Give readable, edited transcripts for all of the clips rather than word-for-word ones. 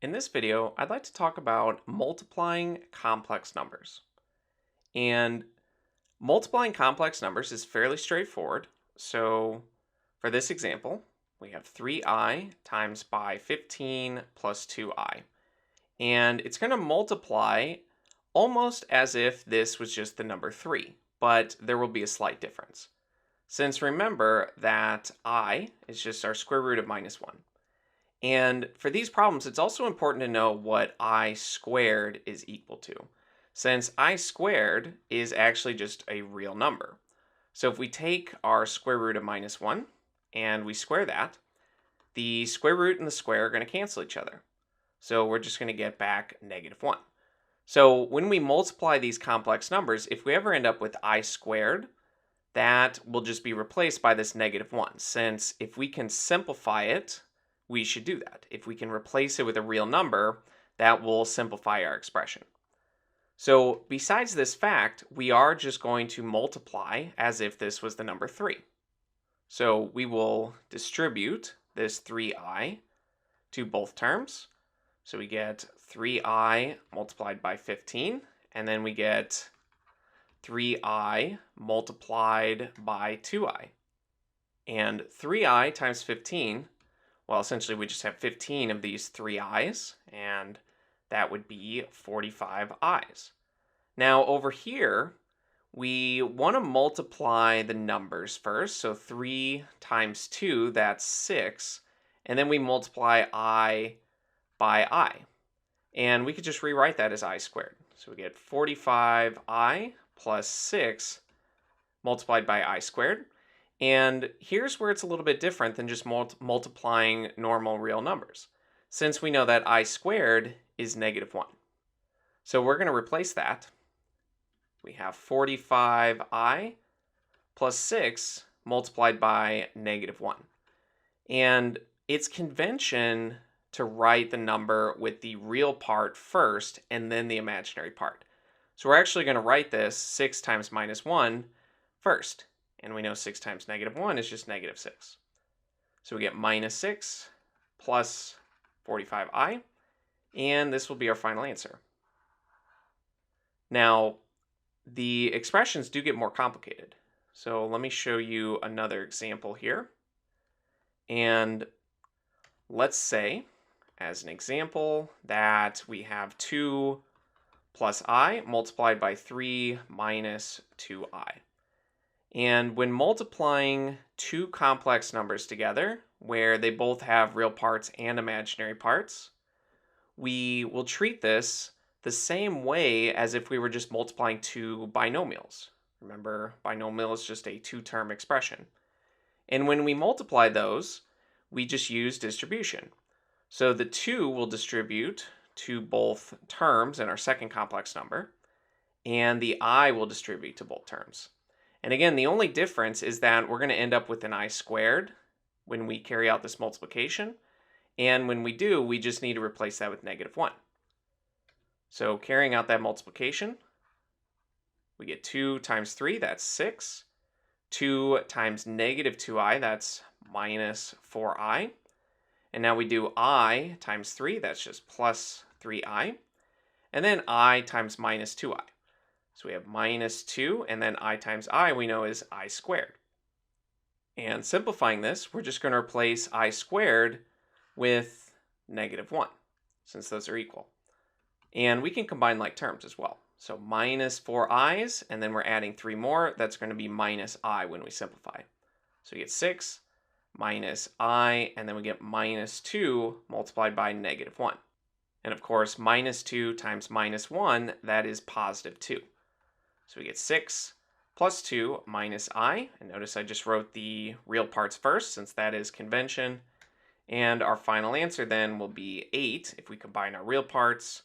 In this video, I'd like to talk about multiplying complex numbers. And multiplying complex numbers is fairly straightforward. So for this example, we have 3i times by 15 plus 2i. And it's going to multiply almost as if this was just the number 3, but there will be a slight difference. Since remember that I is just our square root of minus 1. And for these problems, it's also important to know what I squared is equal to, since I squared is actually just a real number. So if we take our square root of minus 1 and we square that, the square root and the square are going to cancel each other. So we're just going to get back negative 1. So when we multiply these complex numbers, if we ever end up with I squared, that will just be replaced by this negative 1, since if we can simplify it, we should do that. If we can replace it with a real number, that will simplify our expression. So besides this fact, we are just going to multiply as if this was the number 3. So we will distribute this 3i to both terms. So we get 3i multiplied by 15, and then we get 3i multiplied by 2i. And 3i times 15, well, essentially we just have 15 of these 3i's, and that would be 45 i's. Now over here, we want to multiply the numbers first. So 3 times 2, that's 6. And then we multiply I by I. And we could just rewrite that as I squared. So we get 45i plus 6 multiplied by I squared. And here's where it's a little bit different than just multiplying normal real numbers, since we know that I squared is negative 1. So we're going to replace that. We have 45i plus 6 multiplied by negative 1. And it's convention to write the number with the real part first and then the imaginary part. So we're actually going to write this 6 times minus 1 first. And we know 6 times negative 1 is just negative 6. So we get minus 6 plus 45i, and this will be our final answer. Now, the expressions do get more complicated. So let me show you another example here. And let's say, as an example, that we have 2 plus I multiplied by 3 minus 2i. And when multiplying two complex numbers together, where they both have real parts and imaginary parts, we will treat this the same way as if we were just multiplying two binomials. Remember, binomial is just a two-term expression. And when we multiply those, we just use distribution. So the 2 will distribute to both terms in our second complex number, and the I will distribute to both terms. And again, the only difference is that we're going to end up with an I squared when we carry out this multiplication. And when we do, we just need to replace that with negative 1. So carrying out that multiplication, we get 2 times 3, that's 6. 2 times negative 2i, that's minus 4i. And now we do I times 3, that's just plus 3i. And then I times minus 2i. So we have minus 2, and then I times I we know is I squared. And simplifying this, we're just going to replace I squared with negative 1, since those are equal. And we can combine like terms as well. So minus 4i's, and then we're adding 3 more. That's going to be minus I when we simplify. So we get 6 minus I, and then we get minus 2 multiplied by negative 1. And of course, minus 2 times minus 1, that is positive 2. So we get 6 plus 2 minus I. And notice I just wrote the real parts first, since that is convention. And our final answer then will be 8 if we combine our real parts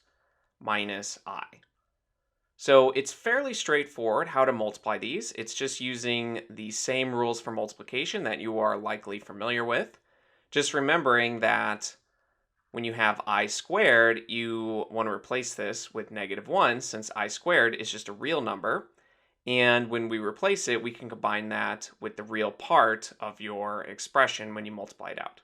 minus I. So it's fairly straightforward how to multiply these. It's just using the same rules for multiplication that you are likely familiar with. Just remembering that when you have I squared, you want to replace this with negative 1, since I squared is just a real number. And when we replace it, we can combine that with the real part of your expression when you multiply it out.